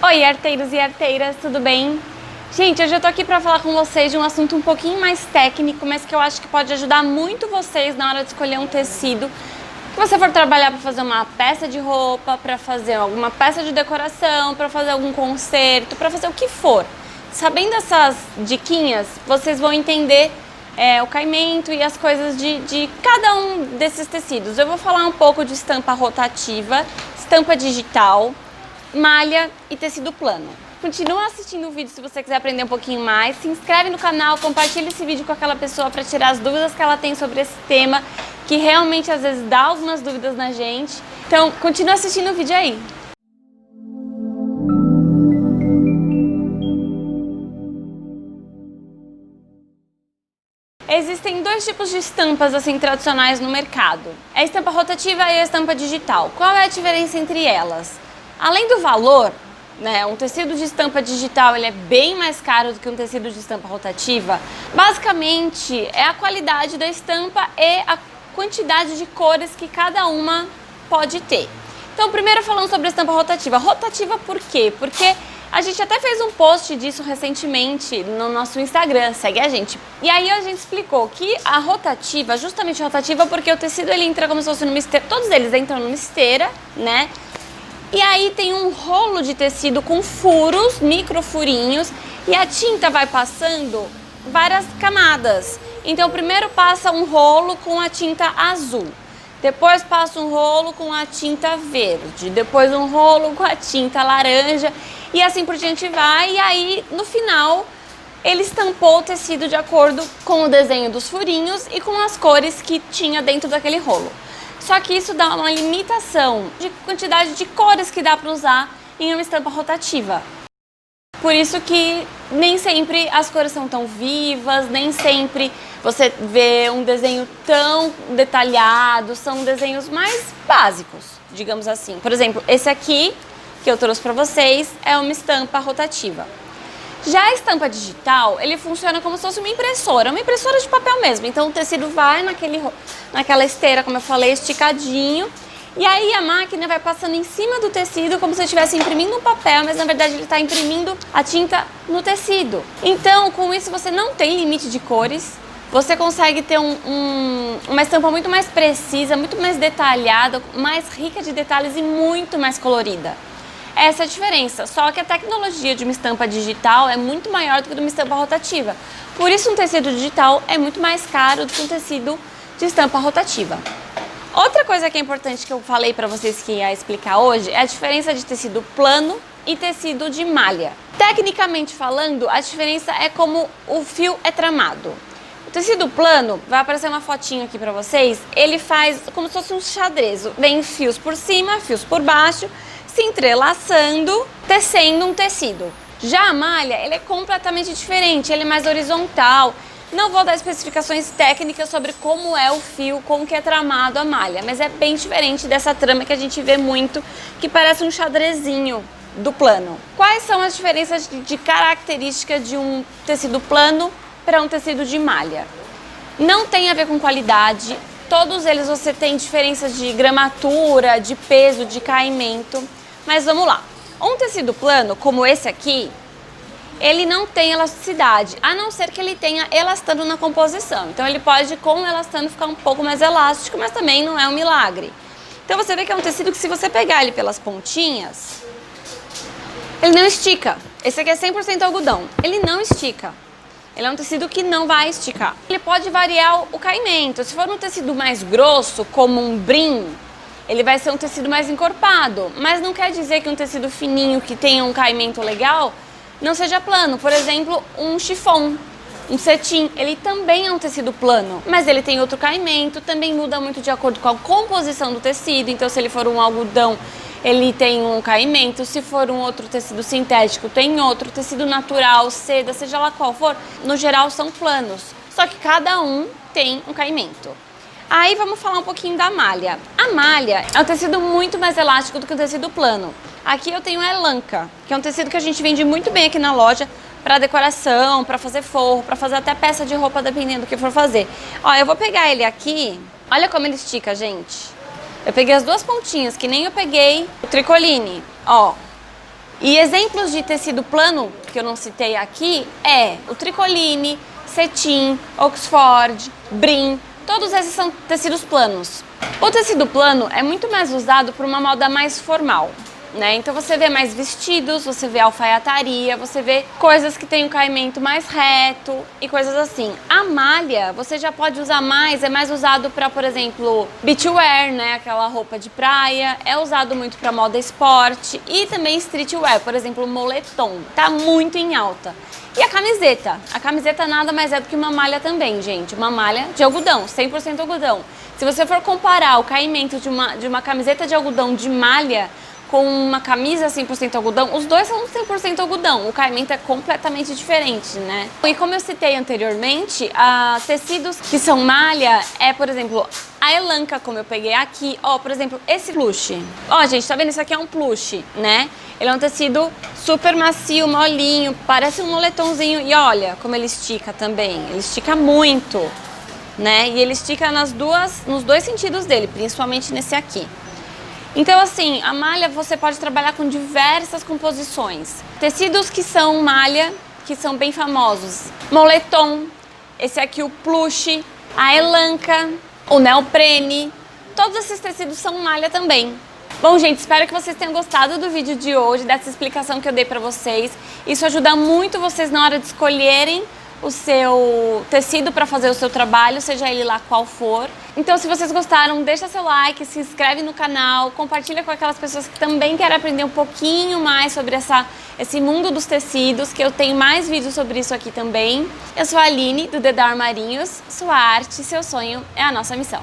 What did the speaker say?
Oi, arteiros e arteiras, tudo bem? Gente, hoje eu tô aqui pra falar com vocês de um assunto um pouquinho mais técnico, mas que eu acho que pode ajudar muito vocês na hora de escolher um tecido que você for trabalhar para fazer uma peça de roupa, para fazer alguma peça de decoração, para fazer algum concerto, para fazer o que for. Sabendo essas diquinhas, vocês vão entender o caimento e as coisas de cada um desses tecidos. Eu vou falar um pouco de estampa rotativa, estampa digital, malha e tecido plano. Continua assistindo o vídeo se você quiser aprender um pouquinho mais. Se inscreve no canal, compartilha esse vídeo com aquela pessoa para tirar as dúvidas que ela tem sobre esse tema, que realmente às vezes dá algumas dúvidas na gente. Então, continua assistindo o vídeo aí. Existem dois tipos de estampas assim tradicionais no mercado. A estampa rotativa e a estampa digital. Qual é a diferença entre elas? Além do valor, um tecido de estampa digital ele é bem mais caro do que um tecido de estampa rotativa. Basicamente, é a qualidade da estampa e a quantidade de cores que cada uma pode ter. Então, primeiro falando sobre a estampa rotativa. Rotativa por quê? Porque a gente até fez um post disso recentemente no nosso Instagram, segue a gente. E aí a gente explicou que a rotativa, justamente rotativa, porque o tecido ele entra como se fosse numa esteira, todos eles entram numa esteira, né? E aí tem um rolo de tecido com furos, micro furinhos, e a tinta vai passando várias camadas. Então primeiro passa um rolo com a tinta azul, depois passa um rolo com a tinta verde, depois um rolo com a tinta laranja e assim por diante vai. E aí no final ele estampou o tecido de acordo com o desenho dos furinhos e com as cores que tinha dentro daquele rolo. Só que isso dá uma limitação de quantidade de cores que dá para usar em uma estampa rotativa. Por isso que nem sempre as cores são tão vivas, nem sempre você vê um desenho tão detalhado, são desenhos mais básicos, digamos assim. Por exemplo, esse aqui que eu trouxe para vocês é uma estampa rotativa. Já a estampa digital, ele funciona como se fosse uma impressora de papel mesmo. Então o tecido vai naquela esteira, como eu falei, esticadinho. E aí a máquina vai passando em cima do tecido como se estivesse imprimindo um papel, mas na verdade ele está imprimindo a tinta no tecido. Então com isso você não tem limite de cores, você consegue ter uma estampa muito mais precisa, muito mais detalhada, mais rica de detalhes e muito mais colorida. Essa é a diferença, só que a tecnologia de uma estampa digital é muito maior do que de uma estampa rotativa. Por isso um tecido digital é muito mais caro do que um tecido de estampa rotativa. Outra coisa que é importante que eu falei para vocês que ia explicar hoje é a diferença de tecido plano e tecido de malha. Tecnicamente falando, a diferença é como o fio é tramado. O tecido plano, vai aparecer uma fotinho aqui para vocês, ele faz como se fosse um xadrez, vem fios por cima, fios por baixo, se entrelaçando, tecendo um tecido. Já a malha, ele é completamente diferente, ele é mais horizontal. Não vou dar especificações técnicas sobre como é o fio com que é tramado a malha, mas é bem diferente dessa trama que a gente vê muito, que parece um xadrezinho do plano. Quais são as diferenças de característica de um tecido plano para um tecido de malha? Não tem a ver com qualidade, todos eles você tem diferenças de gramatura, de peso, de caimento. Mas vamos lá, um tecido plano, como esse aqui, ele não tem elasticidade, a não ser que ele tenha elastano na composição. Então ele pode, com o elastano, ficar um pouco mais elástico, mas também não é um milagre. Então você vê que é um tecido que se você pegar ele pelas pontinhas, ele não estica. Esse aqui é 100% algodão, ele não estica. Ele é um tecido que não vai esticar. Ele pode variar o caimento. Se for um tecido mais grosso, como um brim, ele vai ser um tecido mais encorpado, mas não quer dizer que um tecido fininho que tenha um caimento legal não seja plano. Por exemplo, um chiffon, um cetim, ele também é um tecido plano, mas ele tem outro caimento, também muda muito de acordo com a composição do tecido. Então se ele for um algodão, ele tem um caimento, se for um outro tecido sintético, tem outro, tecido natural, seda, seja lá qual for, no geral são planos, só que cada um tem um caimento. Aí vamos falar um pouquinho da malha. A malha é um tecido muito mais elástico do que o tecido plano. Aqui eu tenho a elanca, que é um tecido que a gente vende muito bem aqui na loja para decoração, para fazer forro, para fazer até peça de roupa, dependendo do que for fazer. Ó, eu vou pegar ele aqui, olha como ele estica, gente. Eu peguei as duas pontinhas, que nem eu peguei o tricoline, ó. E exemplos de tecido plano, que eu não citei aqui, é o tricoline, cetim, oxford, brim, todos esses são tecidos planos. O tecido plano é muito mais usado por uma moda mais formal, né? Então você vê mais vestidos, você vê alfaiataria, você vê coisas que tem um caimento mais reto e coisas assim. A malha, você já pode usar mais, é mais usado para, por exemplo, beachwear, né? Aquela roupa de praia, é usado muito para moda esporte e também streetwear, por exemplo, o moletom, tá muito em alta. E a camiseta nada mais é do que uma malha também, gente, uma malha de algodão, 100% algodão. Se você for comparar o caimento de uma camiseta de algodão de malha com uma camisa 100% algodão, os dois são 100% algodão, o caimento é completamente diferente, né? E como eu citei anteriormente, tecidos que são malha é, por exemplo, a elanca, como eu peguei aqui, ó, por exemplo, esse plush. Ó, gente, tá vendo? Isso aqui é um plush, né? Ele é um tecido super macio, molinho, parece um moletomzinho e olha como ele estica também, ele estica muito, né? E ele estica nos dois sentidos dele, principalmente nesse aqui. Então, assim, a malha você pode trabalhar com diversas composições. Tecidos que são malha, que são bem famosos. Moletom, esse aqui o plush, a elanca, o neoprene. Todos esses tecidos são malha também. Bom, gente, espero que vocês tenham gostado do vídeo de hoje, dessa explicação que eu dei pra vocês. Isso ajuda muito vocês na hora de escolherem o seu tecido para fazer o seu trabalho, seja ele lá qual for. Então, se vocês gostaram, deixa seu like, se inscreve no canal, compartilha com aquelas pessoas que também querem aprender um pouquinho mais sobre esse mundo dos tecidos, que eu tenho mais vídeos sobre isso aqui também. Eu sou a Aline, do Dedé Armarinhos, sua arte, seu sonho é a nossa missão.